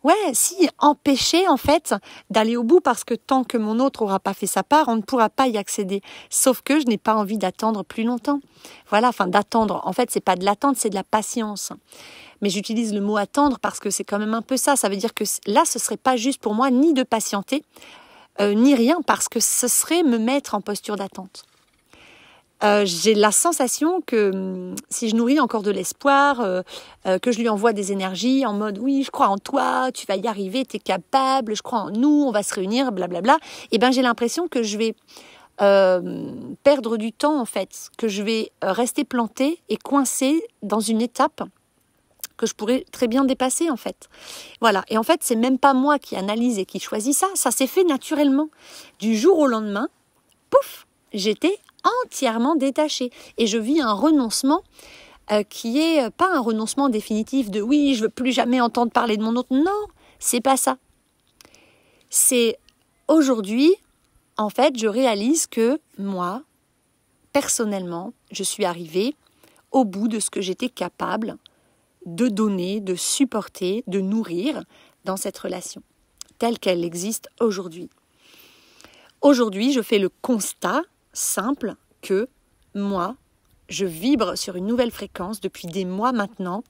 Ouais, si, empêchée en fait d'aller au bout parce que tant que mon autre n'aura pas fait sa part, on ne pourra pas y accéder. Sauf que je n'ai pas envie d'attendre plus longtemps. Voilà, enfin d'attendre. En fait, c'est pas de l'attente, c'est de la patience. Mais j'utilise le mot attendre parce que c'est quand même un peu ça. Ça veut dire que là, ce serait pas juste pour moi ni de patienter, ni rien, parce que ce serait me mettre en posture d'attente. J'ai la sensation que si je nourris encore de l'espoir, que je lui envoie des énergies en mode oui, je crois en toi, tu vas y arriver, tu es capable, je crois en nous, on va se réunir, blablabla, et ben j'ai l'impression que je vais perdre du temps en fait, que je vais rester plantée et coincée dans une étape que je pourrais très bien dépasser en fait. Voilà, et en fait c'est même pas moi qui analyse et qui choisit ça, ça s'est fait naturellement. Du jour au lendemain, pouf, j'étais entièrement détachée. Et je vis un renoncement qui est pas un renoncement définitif de oui, je veux plus jamais entendre parler de mon autre. Non, c'est pas ça. C'est aujourd'hui, en fait, je réalise que moi, personnellement, je suis arrivée au bout de ce que j'étais capable de donner, de supporter, de nourrir dans cette relation, telle qu'elle existe aujourd'hui. Aujourd'hui, je fais le constat simple que moi, je vibre sur une nouvelle fréquence depuis des mois maintenant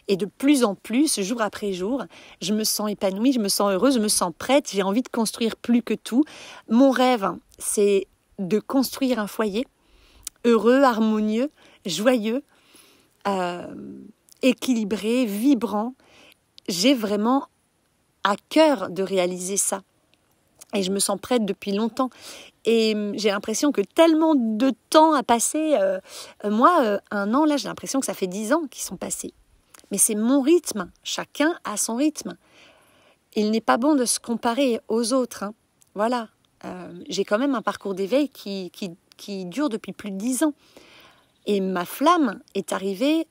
et de plus en plus, jour après jour, je me sens épanouie, je me sens heureuse, je me sens prête, j'ai envie de construire plus que tout. Mon rêve, c'est de construire un foyer heureux, harmonieux, joyeux, équilibré, vibrant. J'ai vraiment à cœur de réaliser ça. Et je me sens prête depuis longtemps. Et j'ai l'impression que tellement de temps a passé. Moi, 1 an, là, j'ai l'impression que ça fait 10 ans qu'ils sont passés. Mais c'est mon rythme. Chacun a son rythme. Il n'est pas bon de se comparer aux autres. Hein. Voilà. J'ai quand même un parcours d'éveil qui dure depuis plus de 10 ans. Et ma flamme est arrivée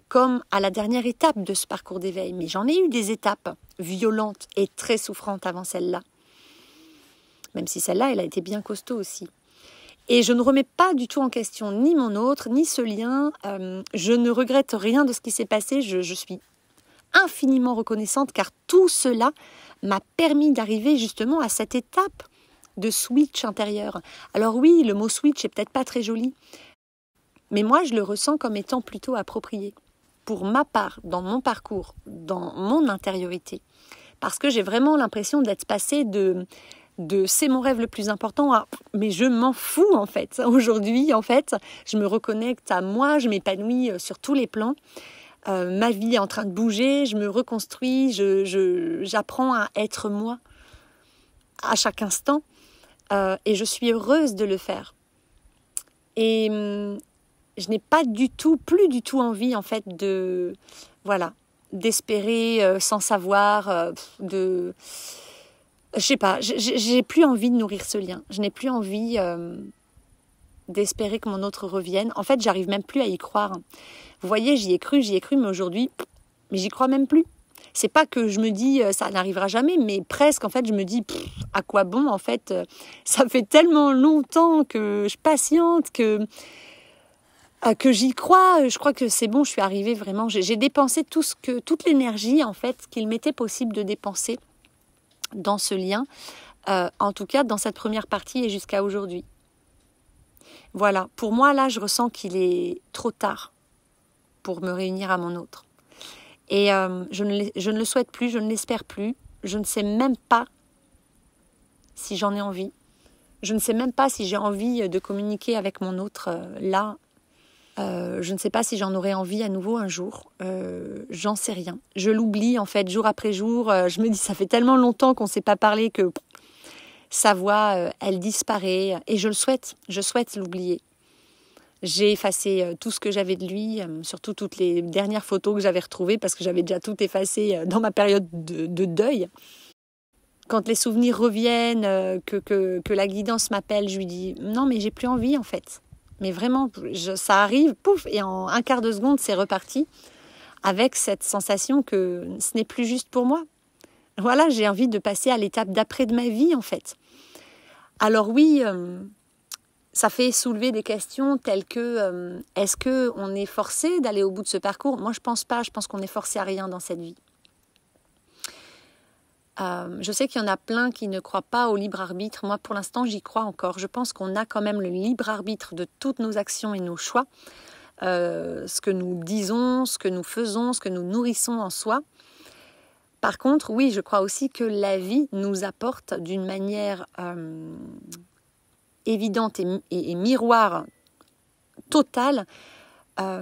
comme à la dernière étape de ce parcours d'éveil. Mais j'en ai eu des étapes violentes et très souffrantes avant celle-là. Même si celle-là, elle a été bien costaud aussi. Et je ne remets pas du tout en question ni mon autre, ni ce lien. Je ne regrette rien de ce qui s'est passé. Je suis infiniment reconnaissante car tout cela m'a permis d'arriver justement à cette étape de switch intérieur. Alors oui, le mot switch est peut-être pas très joli, mais moi, je le ressens comme étant plutôt approprié. Pour ma part, dans mon parcours, dans mon intériorité. Parce que j'ai vraiment l'impression d'être passée de c'est mon rêve le plus important, mais je m'en fous en fait. Aujourd'hui, en fait, je me reconnecte à moi, je m'épanouis sur tous les plans. Ma vie est en train de bouger, je me reconstruis, j'apprends à être moi à chaque instant et je suis heureuse de le faire. Et je n'ai pas du tout, plus du tout envie en fait d'espérer sans savoir, je sais pas, j'ai plus envie de nourrir ce lien. Je n'ai plus envie d'espérer que mon autre revienne. En fait, j'arrive même plus à y croire. Vous voyez, j'y ai cru, mais aujourd'hui, mais j'y crois même plus. C'est pas que je me dis ça n'arrivera jamais, mais presque, en fait, je me dis à quoi bon, en fait, ça fait tellement longtemps que je patiente, que j'y crois. Je crois que c'est bon, je suis arrivée vraiment. J'ai dépensé toute l'énergie, en fait, qu'il m'était possible de dépenser dans ce lien, en tout cas dans cette première partie et jusqu'à aujourd'hui. Voilà, pour moi là je ressens qu'il est trop tard pour me réunir à mon autre. Et je ne le souhaite plus, je ne l'espère plus, je ne sais même pas si j'en ai envie. Je ne sais même pas si j'ai envie de communiquer avec mon autre là. Je ne sais pas si j'en aurai envie à nouveau un jour. J'en sais rien. Je l'oublie en fait jour après jour. Je me dis ça fait tellement longtemps qu'on ne s'est pas parlé que sa voix, elle disparaît. Et je le souhaite. Je souhaite l'oublier. J'ai effacé tout ce que j'avais de lui, surtout toutes les dernières photos que j'avais retrouvées parce que j'avais déjà tout effacé dans ma période de deuil. Quand les souvenirs reviennent, que la guidance m'appelle, je lui dis non mais j'ai plus envie en fait. Mais vraiment, ça arrive, pouf, et en un quart de seconde, c'est reparti, avec cette sensation que ce n'est plus juste pour moi. Voilà, j'ai envie de passer à l'étape d'après de ma vie, en fait. Alors oui, ça fait soulever des questions telles que est-ce qu'on est forcé d'aller au bout de ce parcours ? Moi, je pense pas. Je pense qu'on est forcé à rien dans cette vie. Je sais qu'il y en a plein qui ne croient pas au libre arbitre. Moi, pour l'instant, j'y crois encore. Je pense qu'on a quand même le libre arbitre de toutes nos actions et nos choix. Ce que nous disons, ce que nous faisons, ce que nous nourrissons en soi. Par contre, oui, je crois aussi que la vie nous apporte d'une manière évidente et miroir totale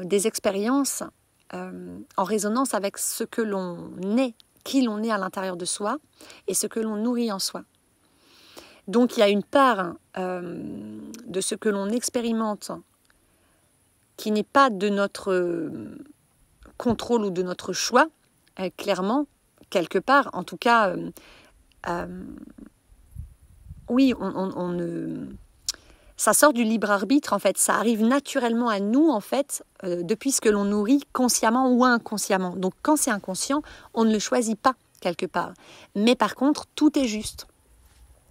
des expériences en résonance avec ce que l'on est, qui l'on est à l'intérieur de soi et ce que l'on nourrit en soi. Donc il y a une part de ce que l'on expérimente qui n'est pas de notre contrôle ou de notre choix, clairement, quelque part. En tout cas, oui, ça sort du libre arbitre, en fait. Ça arrive naturellement à nous, en fait, depuis ce que l'on nourrit consciemment ou inconsciemment. Donc, quand c'est inconscient, on ne le choisit pas, quelque part. Mais par contre, tout est juste.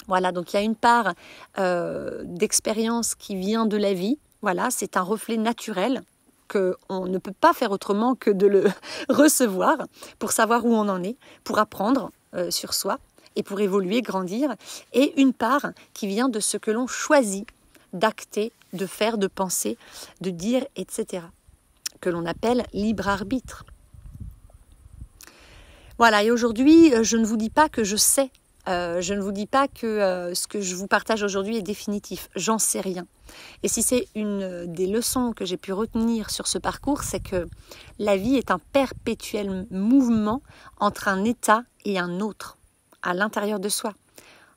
Voilà, donc il y a une part d'expérience qui vient de la vie. Voilà, c'est un reflet naturel qu'on ne peut pas faire autrement que de le recevoir pour savoir où on en est, pour apprendre sur soi et pour évoluer, grandir. Et une part qui vient de ce que l'on choisit d'acter, de faire, de penser, de dire, etc. Que l'on appelle libre arbitre. Voilà, et aujourd'hui, je ne vous dis pas que je sais. Je ne vous dis pas que ce que je vous partage aujourd'hui est définitif. J'en sais rien. Et si c'est une des leçons que j'ai pu retenir sur ce parcours, c'est que la vie est un perpétuel mouvement entre un état et un autre, à l'intérieur de soi,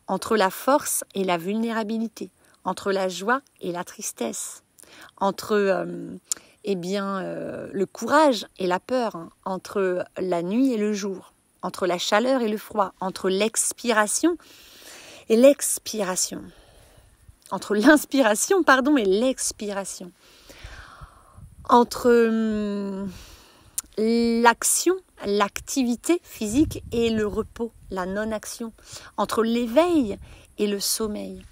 entre la force et la vulnérabilité, entre la joie et la tristesse, entre le courage et la peur, hein, entre la nuit et le jour, entre la chaleur et le froid, entre l'expiration et l'expiration, entre l'inspiration, et l'expiration, entre l'action, l'activité physique et le repos, la non-action, entre l'éveil et le sommeil.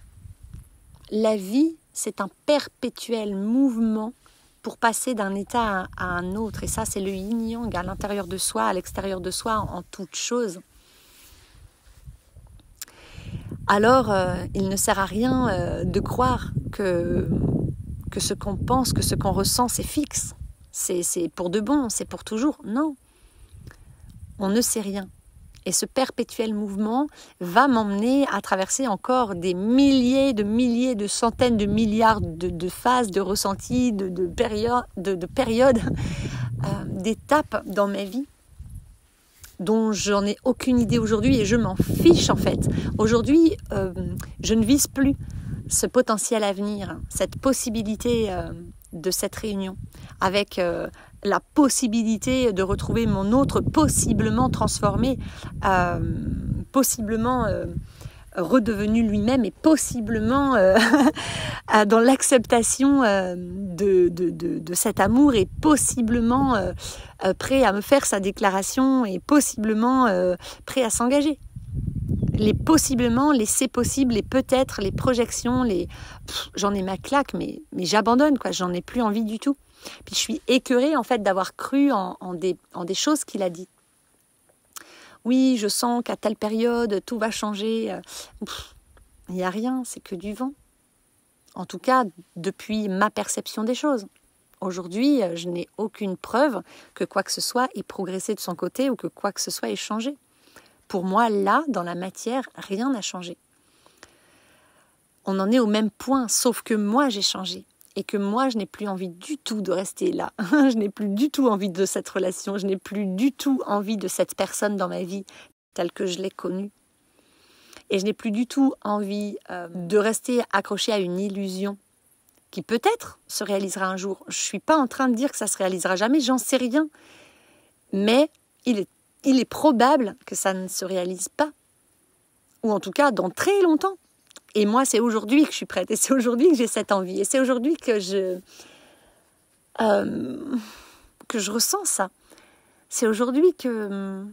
La vie, c'est un perpétuel mouvement pour passer d'un état à un autre. Et ça, c'est le yin-yang à l'intérieur de soi, à l'extérieur de soi, en toute chose. Alors, il ne sert à rien de croire que ce qu'on pense, que ce qu'on ressent, c'est fixe. C'est pour de bon, c'est pour toujours. Non, on ne sait rien. Et ce perpétuel mouvement va m'emmener à traverser encore des milliers, de centaines de milliards de phases, de ressentis, de périodes, d'étapes dans ma vie dont j'en ai aucune idée aujourd'hui et je m'en fiche en fait. Aujourd'hui, je ne vise plus ce potentiel à venir, cette possibilité de cette réunion avec la possibilité de retrouver mon autre possiblement transformé, possiblement redevenu lui-même et possiblement dans l'acceptation de cet amour et possiblement prêt à me faire sa déclaration et possiblement prêt à s'engager. Les possiblement, les c'est possible, les peut-être, les projections, j'en ai ma claque, mais j'abandonne, quoi. J'en ai plus envie du tout. Puis je suis écœurée en fait d'avoir cru en des choses qu'il a dites. Oui, je sens qu'à telle période tout va changer. Il n'y a rien, c'est que du vent. En tout cas, depuis ma perception des choses. Aujourd'hui, je n'ai aucune preuve que quoi que ce soit ait progressé de son côté ou que quoi que ce soit ait changé. Pour moi, là, dans la matière, rien n'a changé. On en est au même point, sauf que moi, j'ai changé. Et que moi, je n'ai plus envie du tout de rester là. Je n'ai plus du tout envie de cette relation. Je n'ai plus du tout envie de cette personne dans ma vie telle que je l'ai connue. Et je n'ai plus du tout envie de rester accrochée à une illusion qui peut-être se réalisera un jour. Je ne suis pas en train de dire que ça se réalisera jamais, j'en sais rien. Mais il est probable que ça ne se réalise pas. Ou en tout cas, dans très longtemps. Et moi, c'est aujourd'hui que je suis prête. Et c'est aujourd'hui que j'ai cette envie. Et c'est aujourd'hui que je ressens ça. C'est aujourd'hui que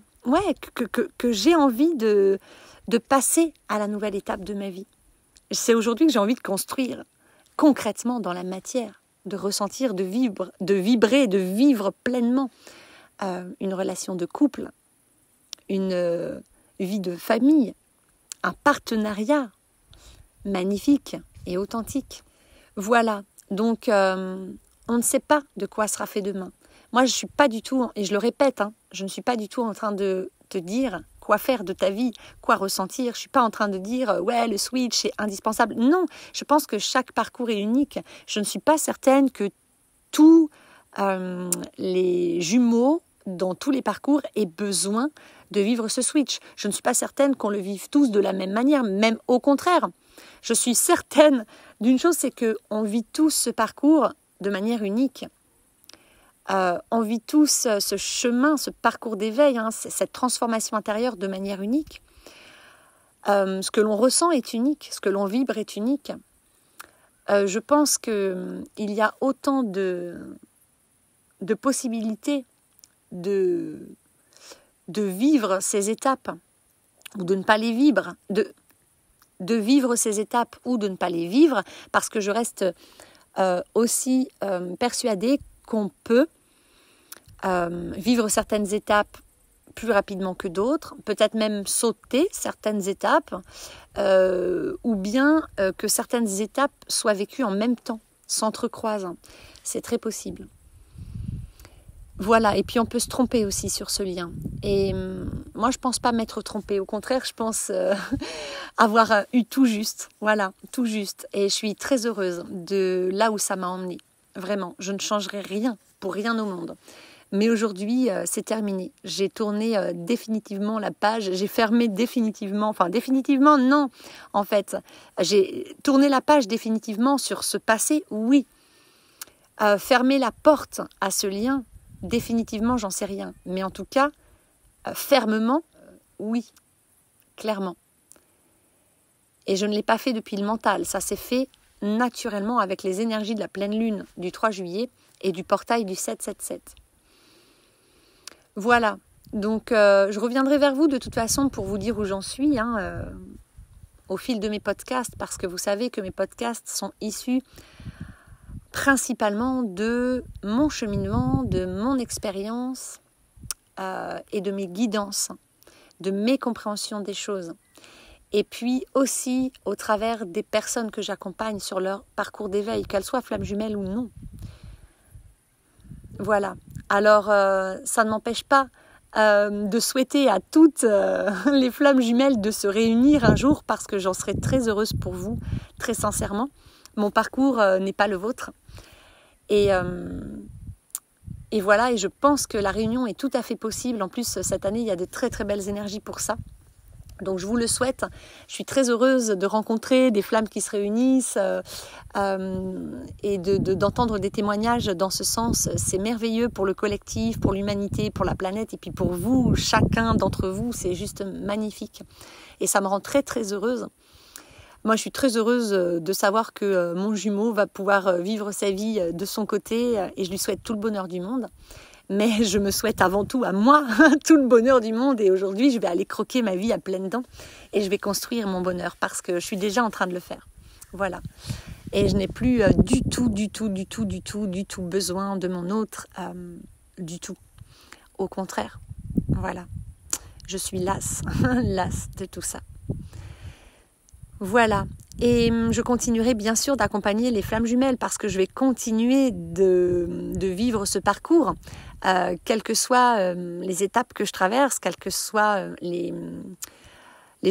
j'ai envie de passer à la nouvelle étape de ma vie. C'est aujourd'hui que j'ai envie de construire concrètement dans la matière, de ressentir, de vibrer, de vivre pleinement une relation de couple, une vie de famille, un partenariat magnifique et authentique. Voilà, donc on ne sait pas de quoi sera fait demain. Moi, je ne suis pas du tout, et je le répète, je ne suis pas du tout en train de te dire quoi faire de ta vie, quoi ressentir. Je ne suis pas en train de dire « ouais, le switch est indispensable ». Non, je pense que chaque parcours est unique. Je ne suis pas certaine que tous les jumeaux dans tous les parcours aient besoin de vivre ce switch. Je ne suis pas certaine qu'on le vive tous de la même manière, même au contraire. Je suis certaine d'une chose, c'est qu'on vit tous ce parcours de manière unique. On vit tous ce chemin, ce parcours d'éveil, cette transformation intérieure de manière unique. Ce que l'on ressent est unique, ce que l'on vibre est unique. Je pense qu'il y a autant de possibilités de vivre ces étapes ou de ne pas les vivre, de vivre ces étapes ou de ne pas les vivre, parce que je reste aussi persuadée qu'on peut vivre certaines étapes plus rapidement que d'autres, peut-être même sauter certaines étapes, ou bien que certaines étapes soient vécues en même temps, s'entrecroisent. C'est très possible. Voilà, et puis on peut se tromper aussi sur ce lien. Et moi, je pense pas m'être trompée. Au contraire, je pense avoir eu tout juste. Voilà, tout juste. Et je suis très heureuse de là où ça m'a emmenée. Vraiment, je ne changerai rien pour rien au monde. Mais aujourd'hui, c'est terminé. J'ai tourné définitivement la page. J'ai fermé définitivement. Enfin, définitivement, non. En fait, j'ai tourné la page définitivement sur ce passé, oui. Fermer la porte à ce lien, définitivement, j'en sais rien. Mais en tout cas, fermement, oui, clairement. Et je ne l'ai pas fait depuis le mental. Ça s'est fait naturellement avec les énergies de la pleine lune du 3 juillet et du portail du 777. Voilà. Donc, je reviendrai vers vous de toute façon pour vous dire où j'en suis au fil de mes podcasts, parce que vous savez que mes podcasts sont issus principalement de mon cheminement, de mon expérience et de mes guidances, de mes compréhensions des choses. Et puis aussi au travers des personnes que j'accompagne sur leur parcours d'éveil, qu'elles soient flammes jumelles ou non. Voilà. Alors, ça ne m'empêche pas de souhaiter à toutes les flammes jumelles de se réunir un jour, parce que j'en serais très heureuse pour vous, très sincèrement. Mon parcours n'est pas le vôtre. Et voilà, et je pense que la réunion est tout à fait possible. En plus, cette année, il y a de très très belles énergies pour ça. Donc je vous le souhaite. Je suis très heureuse de rencontrer des flammes qui se réunissent et d'entendre des témoignages dans ce sens. C'est merveilleux pour le collectif, pour l'humanité, pour la planète, et puis pour vous, chacun d'entre vous, c'est juste magnifique. Et ça me rend très très heureuse. Moi, je suis très heureuse de savoir que mon jumeau va pouvoir vivre sa vie de son côté, et je lui souhaite tout le bonheur du monde. Mais je me souhaite avant tout à moi tout le bonheur du monde, et aujourd'hui, je vais aller croquer ma vie à pleines dents et je vais construire mon bonheur, parce que je suis déjà en train de le faire. Voilà. Et je n'ai plus du tout besoin de mon autre, du tout. Au contraire. Voilà. Je suis lasse, lasse de tout ça. Voilà, et je continuerai bien sûr d'accompagner les flammes jumelles, parce que je vais continuer de vivre ce parcours, quelles que soient les étapes que je traverse, quels que soient les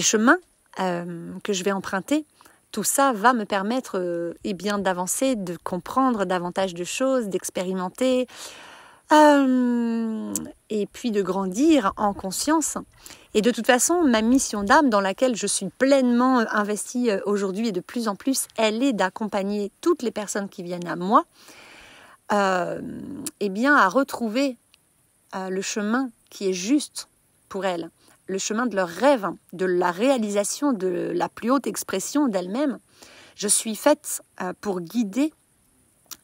chemins que je vais emprunter. Tout ça va me permettre d'avancer, de comprendre davantage de choses, d'expérimenter, et puis de grandir en conscience. Et de toute façon, ma mission d'âme, dans laquelle je suis pleinement investie aujourd'hui et de plus en plus, elle est d'accompagner toutes les personnes qui viennent à moi à retrouver le chemin qui est juste pour elles, le chemin de leurs rêves, de la réalisation de la plus haute expression d'elles-mêmes. Je suis faite pour guider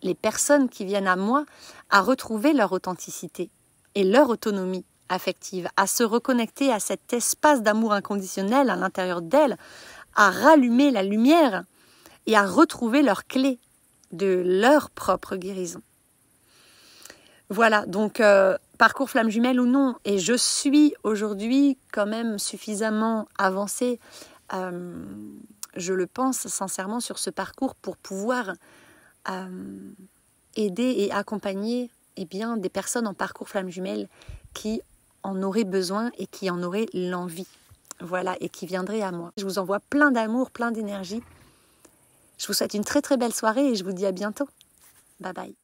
les personnes qui viennent à moi à retrouver leur authenticité et leur autonomie affective, à se reconnecter à cet espace d'amour inconditionnel à l'intérieur d'elles, à rallumer la lumière et à retrouver leur clé de leur propre guérison. Voilà, donc parcours flamme jumelle ou non, et je suis aujourd'hui quand même suffisamment avancée, je le pense sincèrement, sur ce parcours pour pouvoir aider et accompagner des personnes en parcours flamme jumelle qui en auraient besoin et qui en auraient l'envie. Voilà, et qui viendraient à moi. Je vous envoie plein d'amour, plein d'énergie. Je vous souhaite une très très belle soirée et je vous dis à bientôt. Bye bye.